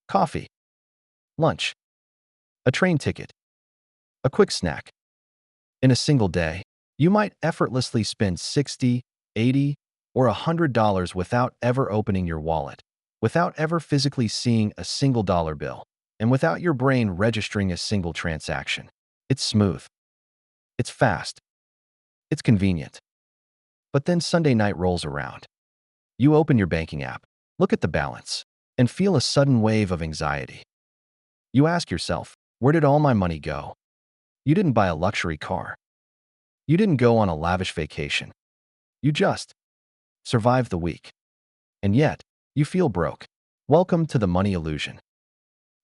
coffee, lunch, a train ticket, a quick snack. In a single day, you might effortlessly spend 60, 80, or $100 without ever opening your wallet, without ever physically seeing a single dollar bill, and without your brain registering a single transaction. It's smooth. It's fast. It's convenient. But then Sunday night rolls around. You open your banking app, look at the balance, and feel a sudden wave of anxiety. You ask yourself, where did all my money go? You didn't buy a luxury car. You didn't go on a lavish vacation. You just survived the week. And yet, you feel broke. Welcome to the money illusion.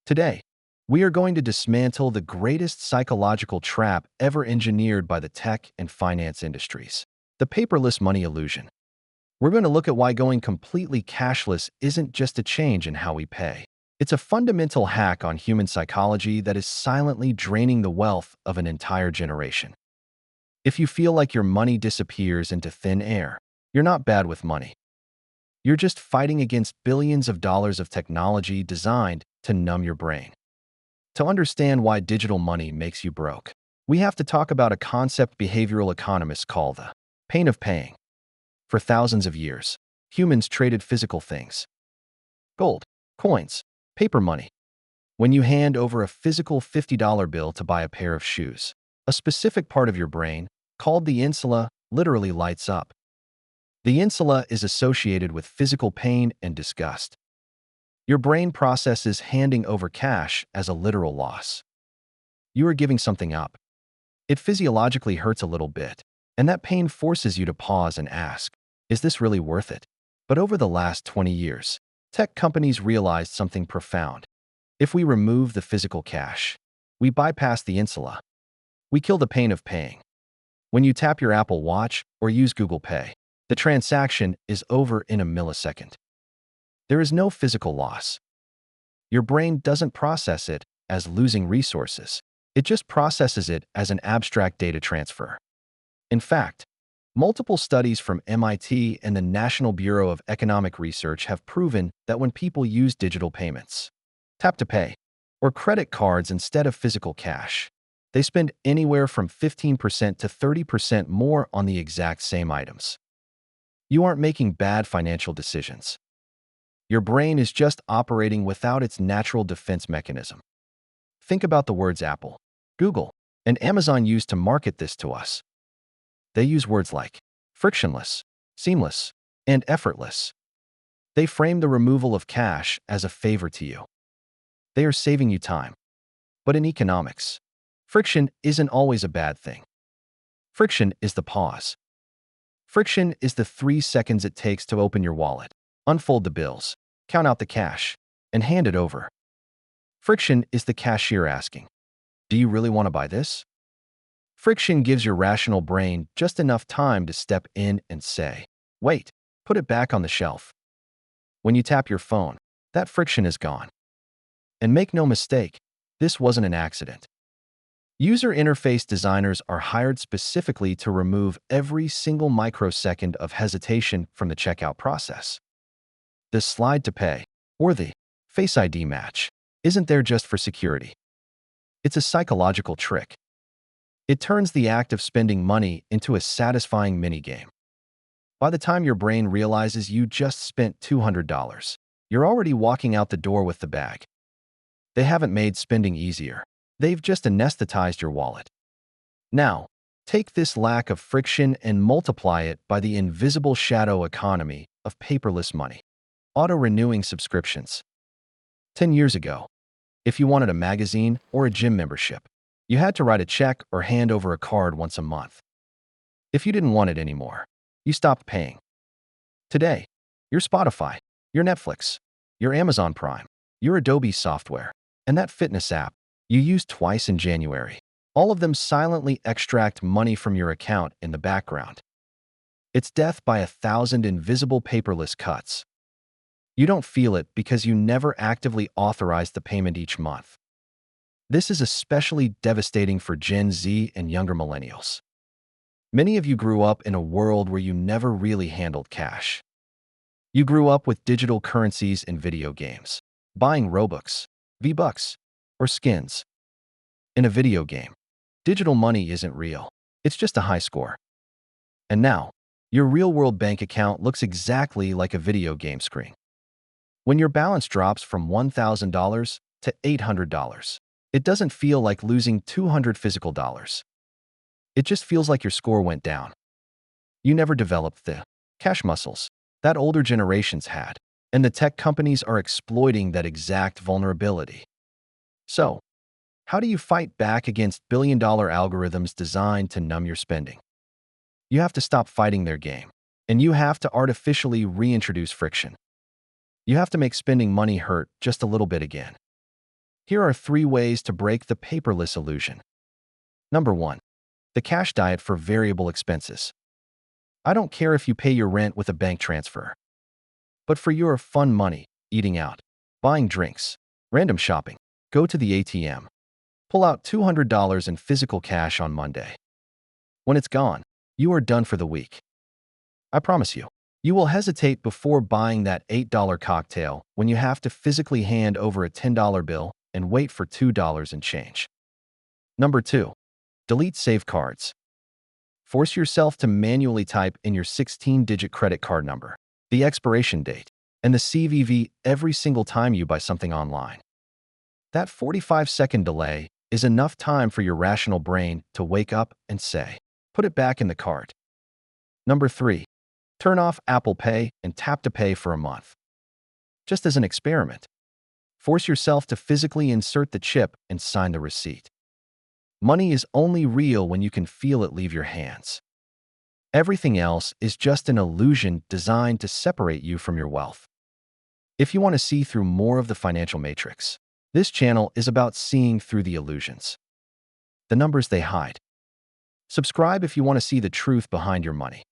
Today, we are going to dismantle the greatest psychological trap ever engineered by the tech and finance industries, the paperless money illusion. We're going to look at why going completely cashless isn't just a change in how we pay. It's a fundamental hack on human psychology that is silently draining the wealth of an entire generation. If you feel like your money disappears into thin air, you're not bad with money. You're just fighting against billions of dollars of technology designed to numb your brain. To understand why digital money makes you broke, we have to talk about a concept behavioral economists call the pain of paying. For thousands of years, humans traded physical things. Gold, coins, paper money. When you hand over a physical $50 bill to buy a pair of shoes, a specific part of your brain, called the insula, literally lights up. The insula is associated with physical pain and disgust. Your brain processes handing over cash as a literal loss. You are giving something up. It physiologically hurts a little bit, and that pain forces you to pause and ask, is this really worth it? But over the last 20 years, tech companies realized something profound. If we remove the physical cash, we bypass the insula. We kill the pain of paying. When you tap your Apple Watch or use Google Pay, the transaction is over in a millisecond. There is no physical loss. Your brain doesn't process it as losing resources. It just processes it as an abstract data transfer. In fact, multiple studies from MIT and the National Bureau of Economic Research have proven that when people use digital payments, tap to pay, or credit cards instead of physical cash, they spend anywhere from 15% to 30% more on the exact same items. You aren't making bad financial decisions. Your brain is just operating without its natural defense mechanism. Think about the words Apple, Google, and Amazon use to market this to us. They use words like frictionless, seamless, and effortless. They frame the removal of cash as a favor to you. They are saving you time. But in economics, friction isn't always a bad thing. Friction is the pause. Friction is the 3 seconds it takes to open your wallet, unfold the bills, count out the cash, and hand it over. Friction is the cashier asking, do you really want to buy this? Friction gives your rational brain just enough time to step in and say, wait, put it back on the shelf. When you tap your phone, that friction is gone. And make no mistake, this wasn't an accident. User interface designers are hired specifically to remove every single microsecond of hesitation from the checkout process. The slide to pay, or the Face ID match, isn't there just for security. It's a psychological trick. It turns the act of spending money into a satisfying minigame. By the time your brain realizes you just spent $200, you're already walking out the door with the bag. They haven't made spending easier. They've just anesthetized your wallet. Now, take this lack of friction and multiply it by the invisible shadow economy of paperless money. Auto-renewing subscriptions. 10 years ago, if you wanted a magazine or a gym membership, you had to write a check or hand over a card once a month. If you didn't want it anymore, you stopped paying. Today, your Spotify, your Netflix, your Amazon Prime, your Adobe software, and that fitness app you used twice in January, all of them silently extract money from your account in the background. It's death by 1,000 invisible paperless cuts. You don't feel it because you never actively authorize the payment each month. This is especially devastating for Gen Z and younger millennials. Many of you grew up in a world where you never really handled cash. You grew up with digital currencies and video games. buying Robux, V-Bucks, or skins. In a video game, digital money isn't real. It's just a high score. And now, your real-world bank account looks exactly like a video game screen. When your balance drops from $1,000 to $800, it doesn't feel like losing 200 physical dollars. It just feels like your score went down. You never developed the cash muscles that older generations had, and the tech companies are exploiting that exact vulnerability. So, how do you fight back against billion-dollar algorithms designed to numb your spending? You have to stop fighting their game, and you have to artificially reintroduce friction. You have to make spending money hurt just a little bit again. Here are 3 ways to break the paperless illusion. Number 1. The cash diet for variable expenses. I don't care if you pay your rent with a bank transfer. But for your fun money, eating out, buying drinks, random shopping, go to the ATM. Pull out $200 in physical cash on Monday. When it's gone, you are done for the week. I promise you, you will hesitate before buying that $8 cocktail when you have to physically hand over a $10 bill and wait for $2 and change. Number 2. Delete saved cards. Force yourself to manually type in your 16-digit credit card number, the expiration date, and the CVV every single time you buy something online. That 45-second delay is enough time for your rational brain to wake up and say, put it back in the cart. Number 3. Turn off Apple Pay and Tap to Pay for a month. Just as an experiment, force yourself to physically insert the chip and sign the receipt. Money is only real when you can feel it leave your hands. Everything else is just an illusion designed to separate you from your wealth. If you want to see through more of the financial matrix, this channel is about seeing through the illusions, the numbers they hide. Subscribe if you want to see the truth behind your money.